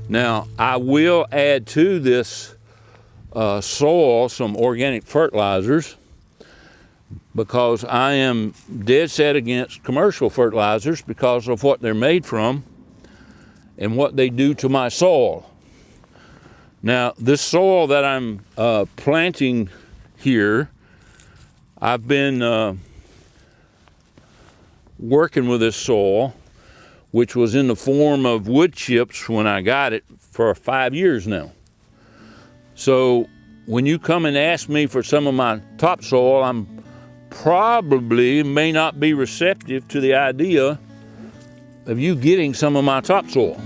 Now, I will add to this soil some organic fertilizers, because I am dead set against commercial fertilizers because of what they're made from and what they do to my soil. Now, this soil that I'm planting here, I've been working with this soil, which was in the form of wood chips when I got it, for 5 years now. So when you come and ask me for some of my topsoil, I'm probably may not be receptive to the idea of you getting some of my topsoil.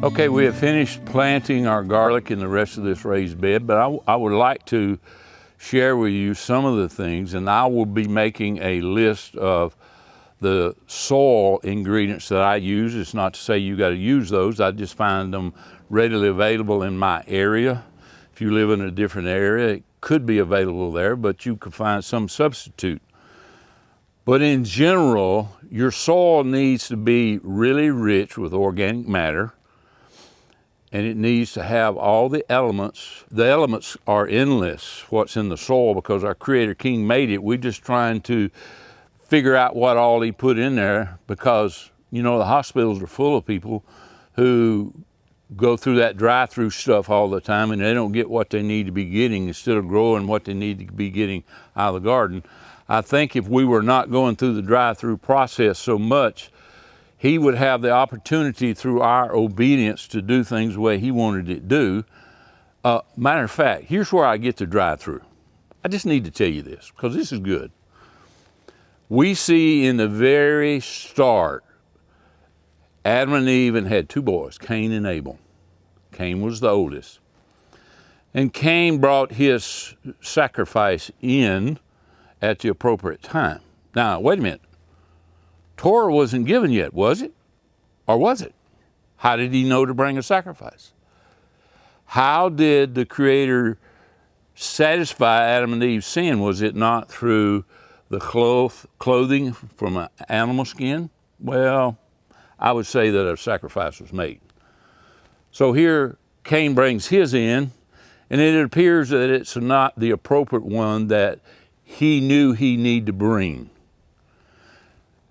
Okay, we have finished planting our garlic in the rest of this raised bed, but I would like to share with you some of the things, and I will be making a list of the soil ingredients that I use. It's not to say you got to use those. I just find them readily available in my area. If you live in a different area, it could be available there, but you could find some substitute. But in general, your soil needs to be really rich with organic matter, and it needs to have all the elements. The elements are endless, what's in the soil, because our Creator King made it. We're just trying to figure out what all he put in there, because, you know, the hospitals are full of people who go through that drive-through stuff all the time, and they don't get what they need to be getting instead of growing what they need to be getting out of the garden. I think if we were not going through the drive-through process so much, he would have the opportunity through our obedience to do things the way he wanted it to do. Matter of fact, here's where I get the drive-through. I just need to tell you this, because this is good. We see in the very start, Adam and Eve had two boys, Cain and Abel. Cain was the oldest. And Cain brought his sacrifice in at the appropriate time. Now, wait a minute. Torah wasn't given yet, was it? Or was it? How did he know to bring a sacrifice? How did the Creator satisfy Adam and Eve's sin? Was it not through the clothing from an animal skin? Well, I would say that a sacrifice was made. So here Cain brings his in, and it appears that it's not the appropriate one that he knew he needed to bring.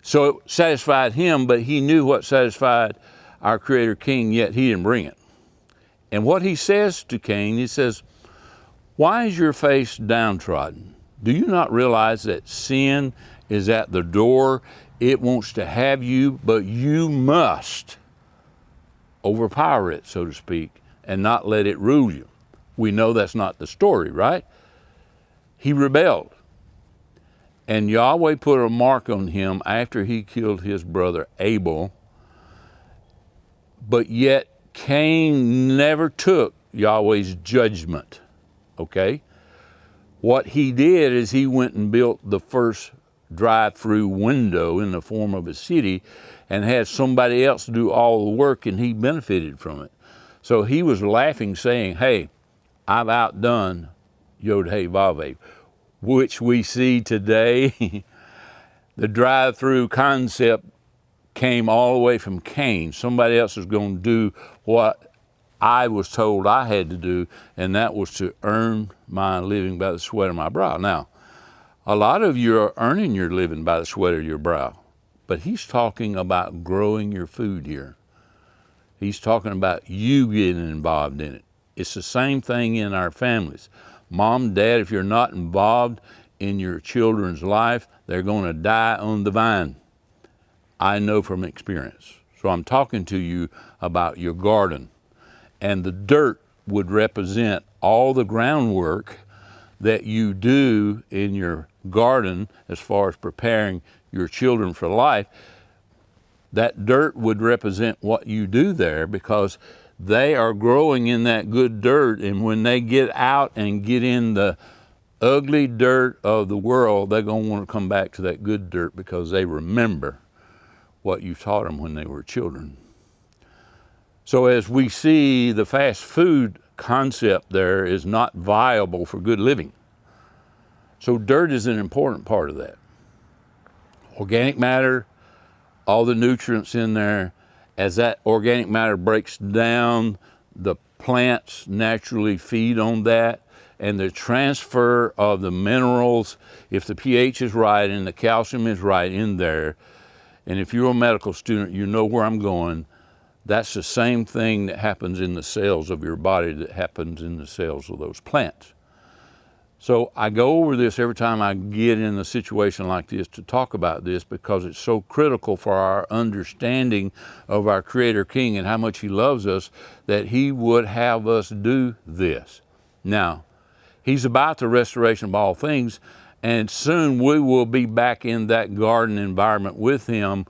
So it satisfied him, but he knew what satisfied our Creator King, yet he didn't bring it. And what he says to Cain, he says, "Why is your face downtrodden? Do you not realize that sin is at the door? It wants to have you, but you must overpower it, so to speak, and not let it rule you." We know that's not the story, right? He rebelled. And Yahweh put a mark on him after he killed his brother Abel. But yet Cain never took Yahweh's judgment, okay? What he did is he went and built the first drive-through window in the form of a city and had somebody else do all the work, and he benefited from it. So he was laughing, saying, "Hey, I've outdone Yod-Heh-Vav-Heh," which we see today. The drive-through concept came all the way from Cain. Somebody else is going to do what I was told I had to do, and that was to earn my living by the sweat of my brow. Now, a lot of you are earning your living by the sweat of your brow, but he's talking about growing your food here. He's talking about you getting involved in it. It's the same thing in our families. Mom, Dad, if you're not involved in your children's life, they're going to die on the vine. I know from experience. So I'm talking to you about your garden. And the dirt would represent all the groundwork that you do in your garden as far as preparing your children for life. That dirt would represent what you do there, because they are growing in that good dirt, and when they get out and get in the ugly dirt of the world, they're going to want to come back to that good dirt because they remember what you taught them when they were children. So as we see, the fast food concept there is not viable for good living. So dirt is an important part of that. Organic matter, all the nutrients in there, as that organic matter breaks down, the plants naturally feed on that, and the transfer of the minerals, if the pH is right and the calcium is right in there, and if you're a medical student, you know where I'm going, that's the same thing that happens in the cells of your body that happens in the cells of those plants. So I go over this every time I get in a situation like this to talk about this, because it's so critical for our understanding of our Creator King and how much He loves us, that He would have us do this. Now, He's about the restoration of all things, and soon we will be back in that garden environment with Him,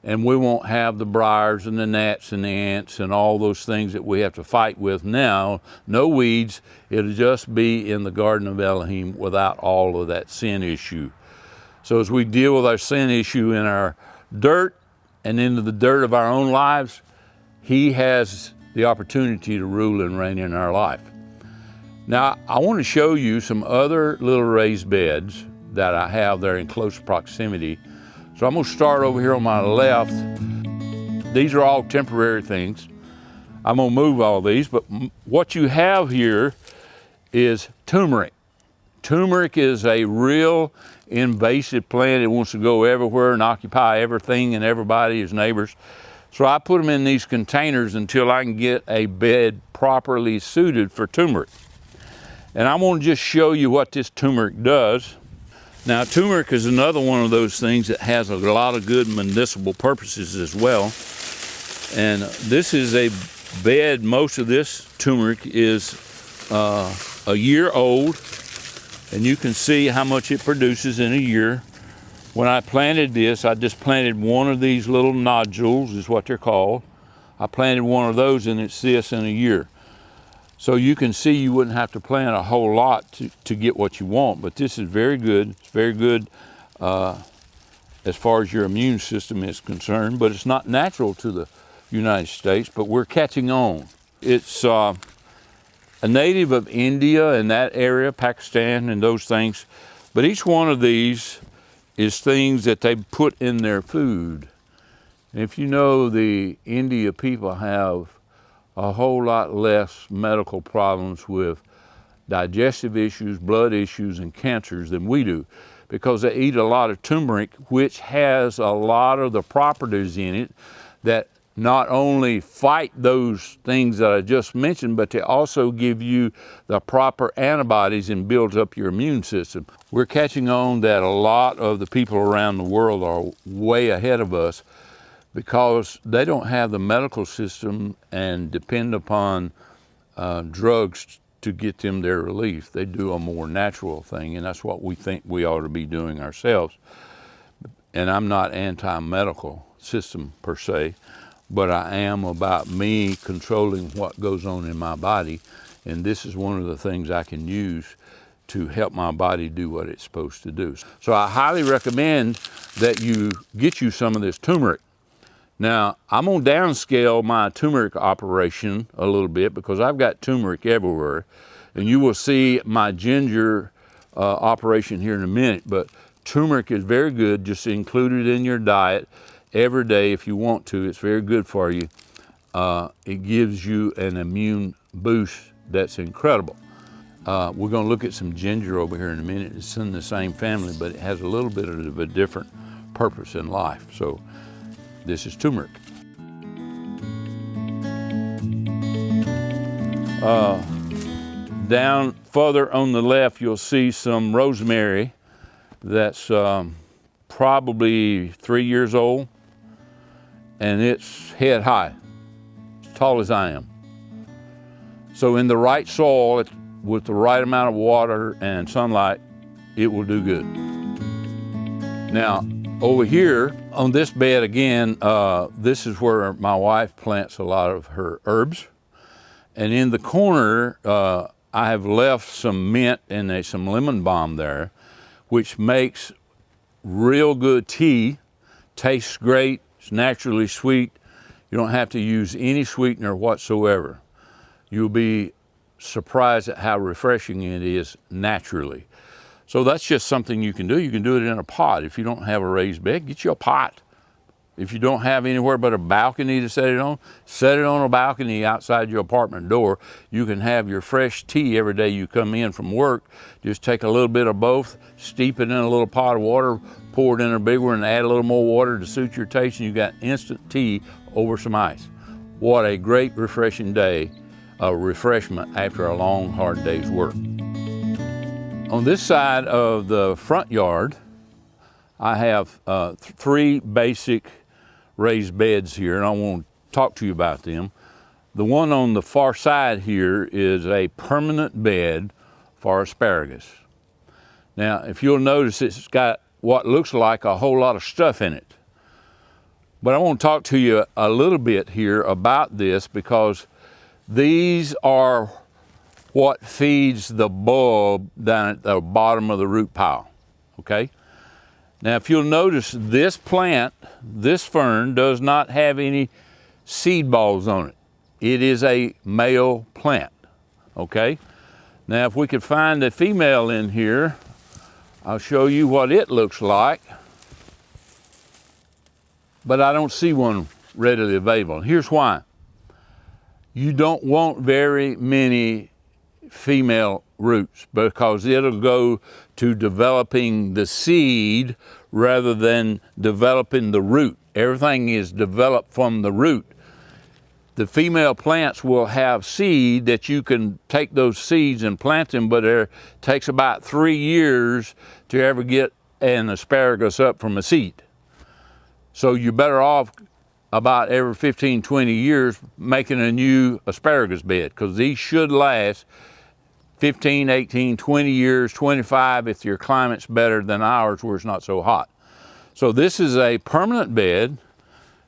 and we won't have the briars and the gnats and the ants and all those things that we have to fight with now. No weeds. It'll just be in the Garden of Elohim without all of that sin issue. So as we deal with our sin issue in our dirt and into the dirt of our own lives, He has the opportunity to rule and reign in our life. Now, I want to show you some other little raised beds that I have there in close proximity. So I'm going to start over here on my left. These are all temporary things. I'm going to move all these, but what you have here is turmeric. Turmeric is a real invasive plant. It wants to go everywhere and occupy everything and everybody, as neighbors. So I put them in these containers until I can get a bed properly suited for turmeric. And I'm going to just show you what this turmeric does. Now, turmeric is another one of those things that has a lot of good medicinal purposes as well. And this is a bed. Most of this turmeric is a year old, and you can see how much it produces in a year. When I planted this, I just planted one of these little nodules, is what they're called. I planted one of those, and it's this in a year. So you can see you wouldn't have to plant a whole lot to get what you want, but this is very good. It's very good as far as your immune system is concerned, but it's not natural to the United States, but we're catching on. It's a native of India and that area, Pakistan and those things, but each one of these is things that they put in their food. And if you know, the India people have a whole lot less medical problems with digestive issues, blood issues, and cancers than we do, because they eat a lot of turmeric, which has a lot of the properties in it that not only fight those things that I just mentioned, but they also give you the proper antibodies and builds up your immune system. We're catching on that a lot of the people around the world are way ahead of us, because they don't have the medical system and depend upon drugs to get them their relief. They do a more natural thing, and that's what we think we ought to be doing ourselves. And I'm not anti-medical system per se, but I am about me controlling what goes on in my body, and this is one of the things I can use to help my body do what it's supposed to do. So I highly recommend that you get you some of this turmeric. Now, I'm going to downscale my turmeric operation a little bit, because I've got turmeric everywhere. And you will see my ginger operation here in a minute. But turmeric is very good. Just include it in your diet every day if you want to. It's very good for you. It gives you an immune boost that's incredible. We're going to look at some ginger over here in a minute. It's in the same family, but it has a little bit of a different purpose in life. So this is turmeric. Down further on the left, you'll see some rosemary that's probably 3 years old. and it's head high, as tall as I am. So in the right soil, with the right amount of water and sunlight, it will do good. Now, over here on this bed again, this is where my wife plants a lot of her herbs. And in the corner, I have left some mint and some lemon balm there, which makes real good tea. Tastes great, it's naturally sweet. You don't have to use any sweetener whatsoever. You'll be surprised at how refreshing it is naturally. So that's just something you can do. You can do it in a pot. If you don't have a raised bed, get you a pot. If you don't have anywhere but a balcony to set it on a balcony outside your apartment door. You can have your fresh tea every day you come in from work. Just take a little bit of both, steep it in a little pot of water, pour it in a big one, and add a little more water to suit your taste, and you got instant tea over some ice. What a great refreshing day, a refreshment after a long, hard day's work. On this side of the front yard, I have 3 basic raised beds here, and I want to talk to you about them. The one on the far side here is a permanent bed for asparagus. Now, if you'll notice, it's got what looks like a whole lot of stuff in it. But I want to talk to you a little bit here about this, because these are what feeds the bulb down at the bottom of the root pile, okay? Now, if you'll notice, this plant, this fern, does not have any seed balls on it. It is a male plant, okay? Now, if we could find a female in here, I'll show you what it looks like. But I don't see one readily available. Here's why. You don't want very many female roots, because it'll go to developing the seed rather than developing the root. Everything is developed from the root. The female plants will have seed that you can take those seeds and plant them, but it takes about 3 years to ever get an asparagus up from a seed. So you're better off about every 15, 20 years making a new asparagus bed, because these should last 15, 18, 20 years, 25 if your climate's better than ours where it's not so hot. So this is a permanent bed.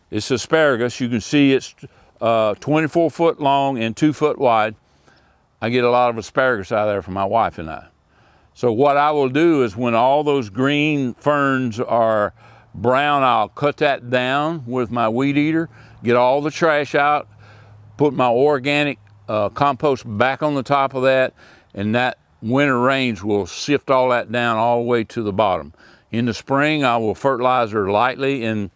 It's asparagus. You can see it's 24 foot long and 2 foot wide. I get a lot of asparagus out of there for my wife and I. So what I will do is, when all those green ferns are brown, I'll cut that down with my weed eater, get all the trash out, put my organic compost back on the top of that, and that winter rains will sift all that down all the way to the bottom. In the spring, I will fertilize her lightly, and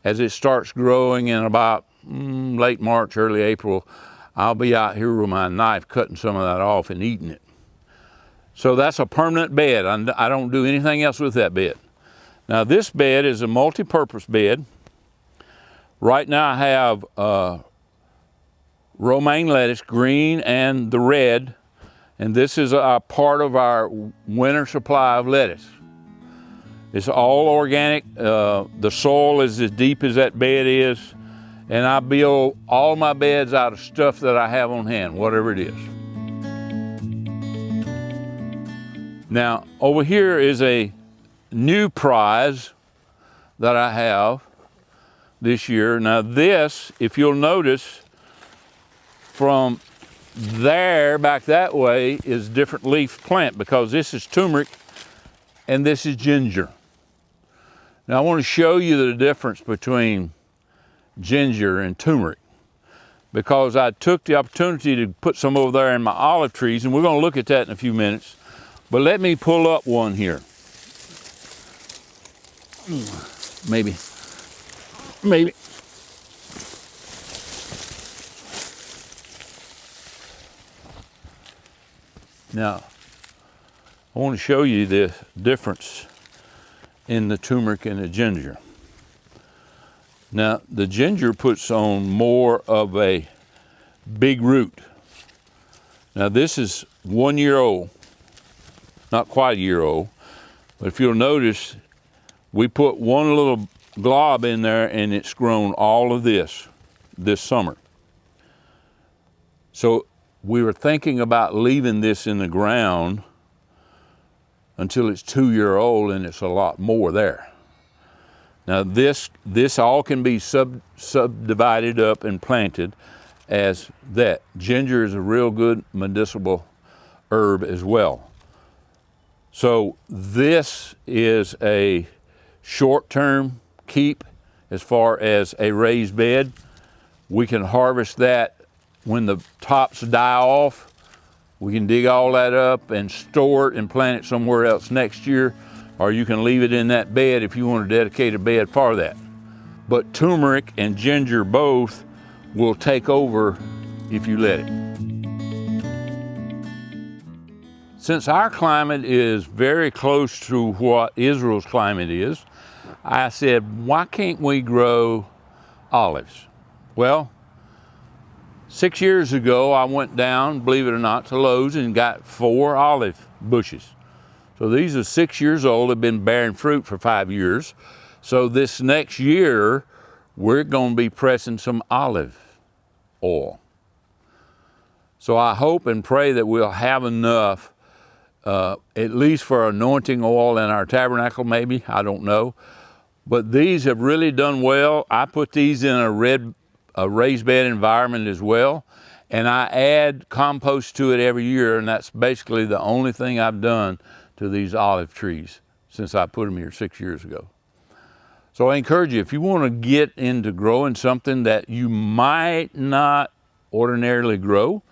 as it starts growing in about late March, early April, I'll be out here with my knife cutting some of that off and eating it. So that's a permanent bed. I don't do anything else with that bed. Now, this bed is a multi-purpose bed. Right now I have romaine lettuce, green and the red, and this is a part of our winter supply of lettuce. It's all organic. The soil is as deep as that bed is, and I build all my beds out of stuff that I have on hand, whatever it is. Now, over here is a new prize that I have this year. Now this, if you'll notice, from there back that way is different leaf plant, because this is turmeric and this is ginger. Now I want to show you the difference between ginger and turmeric, because I took the opportunity to put some over there in my olive trees, and we're going to look at that in a few minutes. But let me pull up one here. Maybe. Now, I want to show you the difference in the turmeric and the ginger. Now, the ginger puts on more of a big root. Now, this is 1 year old, not quite a year old, but if you'll notice, we put one little glob in there, and it's grown all of this summer. So we were thinking about leaving this in the ground until it's 2 years old, and it's a lot more there. Now this all can be subdivided up and planted as that. Ginger is a real good medicinal herb as well. So this is a short-term keep as far as a raised bed. We can harvest that when the tops die off. We can dig all that up and store it and plant it somewhere else next year, or you can leave it in that bed if you want to dedicate a bed for that. But turmeric and ginger both will take over if you let it. Since our climate is very close to what Israel's climate is, I said, why can't we grow olives? Well, 6 years ago, I went down, believe it or not, to Lowe's and got 4 olive bushes. So these are 6 years old, have been bearing fruit for 5 years. So this next year, we're going to be pressing some olive oil. So I hope and pray that we'll have enough, at least for anointing oil in our tabernacle, maybe, I don't know. But these have really done well. I put these in a raised bed environment as well, and I add compost to it every year, and that's basically the only thing I've done to these olive trees since I put them here 6 years ago. So I encourage you, if you want to get into growing something that you might not ordinarily grow,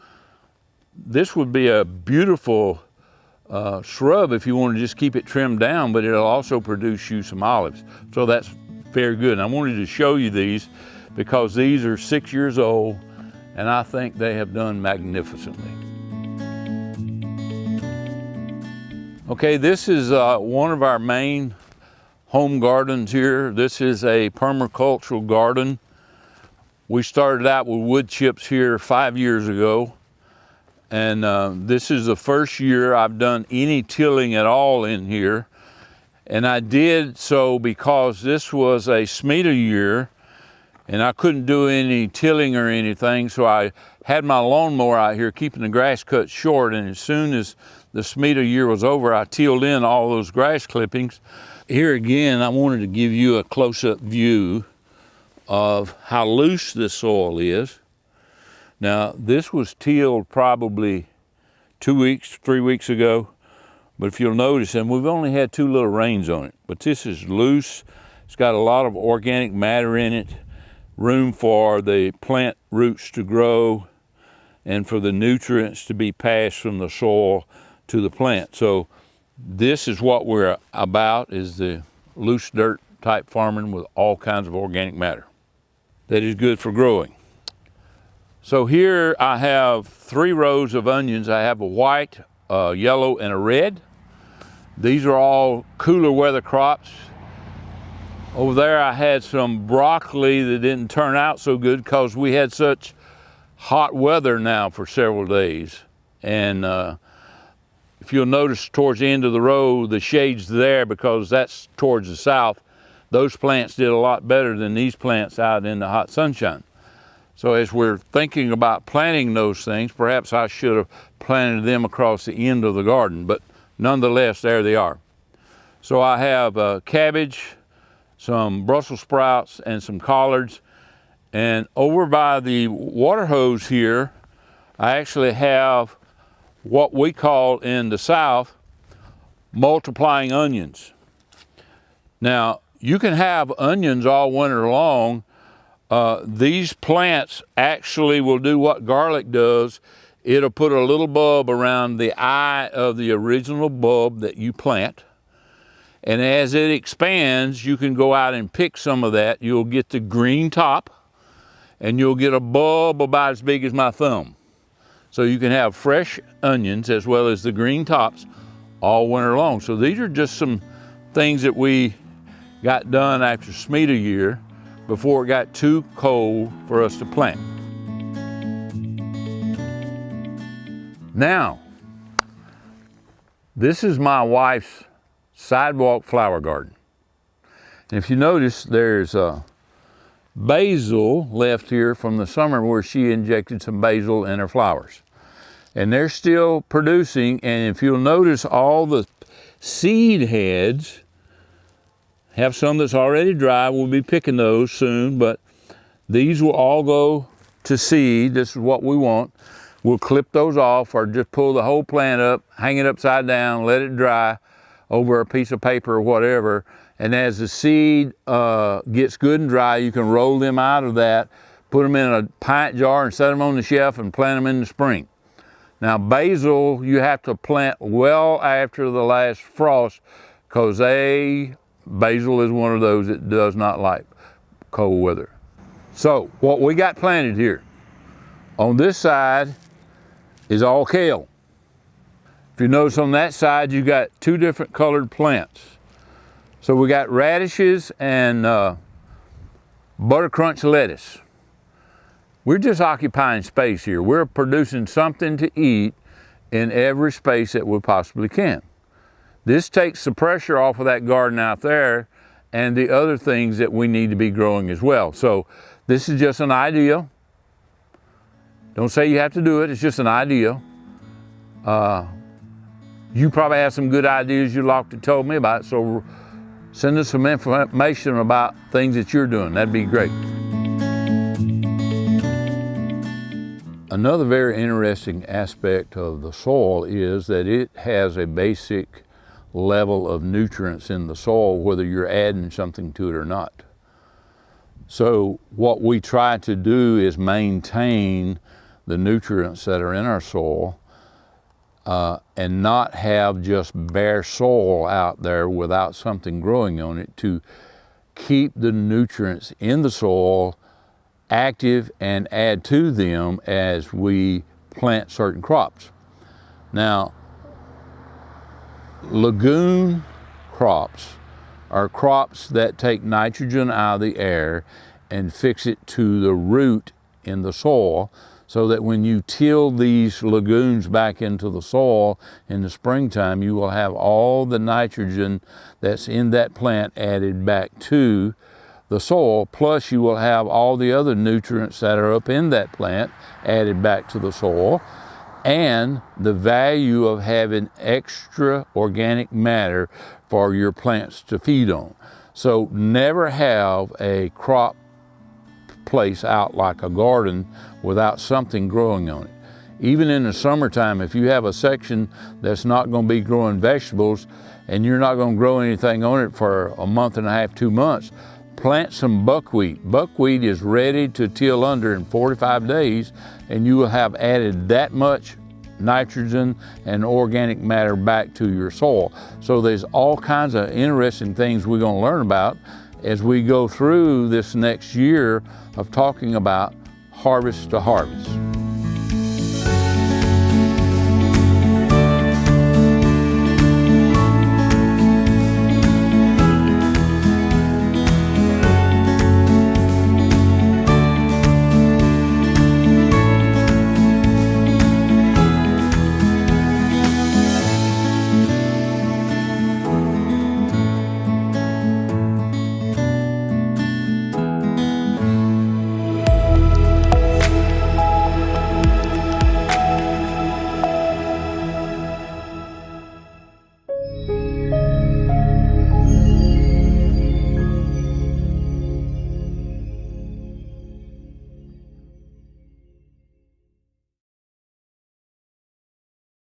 this would be a beautiful shrub if you want to just keep it trimmed down, but it'll also produce you some olives. So that's very good. And I wanted to show you these because these are 6 years old, and I think they have done magnificently. Okay, this is one of our main home gardens here. This is a permacultural garden. We started out with wood chips here 5 years ago, and this is the first year I've done any tilling at all in here. And I did so because this was a Smeta year, and I couldn't do any tilling or anything, so I had my lawnmower out here keeping the grass cut short, and as soon as the Smeta year was over, I tilled in all those grass clippings. Here again, I wanted to give you a close-up view of how loose this soil is. Now, this was tilled probably 2 weeks, 3 weeks ago, but if you'll notice, and we've only had 2 little rains on it, but this is loose. It's got a lot of organic matter in it, room for the plant roots to grow and for the nutrients to be passed from the soil to the plant. So this is what we're about, is the loose dirt type farming with all kinds of organic matter that is good for growing. So here I have 3 rows of onions. I have a white, a yellow, and a red. These are all cooler weather crops. Over there I had some broccoli that didn't turn out so good because we had such hot weather now for several days. And if you'll notice towards the end of the row, the shade's there because that's towards the south. Those plants did a lot better than these plants out in the hot sunshine. So as we're thinking about planting those things, perhaps I should have planted them across the end of the garden, but nonetheless, there they are. So I have cabbage, some Brussels sprouts, and some collards. And over by the water hose here, I actually have what we call in the South multiplying onions. Now, you can have onions all winter long. These plants actually will do what garlic does. It'll put a little bulb around the eye of the original bulb that you plant. And as it expands, you can go out and pick some of that. You'll get the green top, and you'll get a bulb about as big as my thumb. So you can have fresh onions as well as the green tops all winter long. So these are just some things that we got done after Smeta year before it got too cold for us to plant. Now, this is my wife's sidewalk flower garden. And if you notice, there's basil left here from the summer where she injected some basil in her flowers. And they're still producing, and if you'll notice, all the seed heads have some that's already dry. We'll be picking those soon, but these will all go to seed. This is what we want. We'll clip those off or just pull the whole plant up, hang it upside down, let it dry over a piece of paper or whatever. And as the seed gets good and dry, you can roll them out of that, put them in a pint jar and set them on the shelf and plant them in the spring. Now basil, you have to plant well after the last frost because basil is one of those that does not like cold weather. So what we got planted here, on this side is all kale. If you notice on that side, you got two different colored plants. So we got radishes and buttercrunch lettuce. We're just occupying space here. We're producing something to eat in every space that we possibly can. This takes the pressure off of that garden out there and the other things that we need to be growing as well. So this is just an idea. Don't say you have to do it, it's just an idea. You probably have some good ideas you'd like to tell me about, so send us some information about things that you're doing. That'd be great. Another very interesting aspect of the soil is that it has a basic level of nutrients in the soil, whether you're adding something to it or not. So what we try to do is maintain the nutrients that are in our soil and not have just bare soil out there without something growing on it, to keep the nutrients in the soil active and add to them as we plant certain crops. Now, legume crops are crops that take nitrogen out of the air and fix it to the root in the soil, so that when you till these legumes back into the soil in the springtime, you will have all the nitrogen that's in that plant added back to the soil, plus you will have all the other nutrients that are up in that plant added back to the soil, and the value of having extra organic matter for your plants to feed on. So never have a crop place out like a garden without something growing on it. Even in the summertime, if you have a section that's not going to be growing vegetables and you're not going to grow anything on it for a month and a half, 2 months, plant some buckwheat. Buckwheat is ready to till under in 45 days, and you will have added that much nitrogen and organic matter back to your soil. So there's all kinds of interesting things we're going to learn about as we go through this next year of talking about harvest to harvest.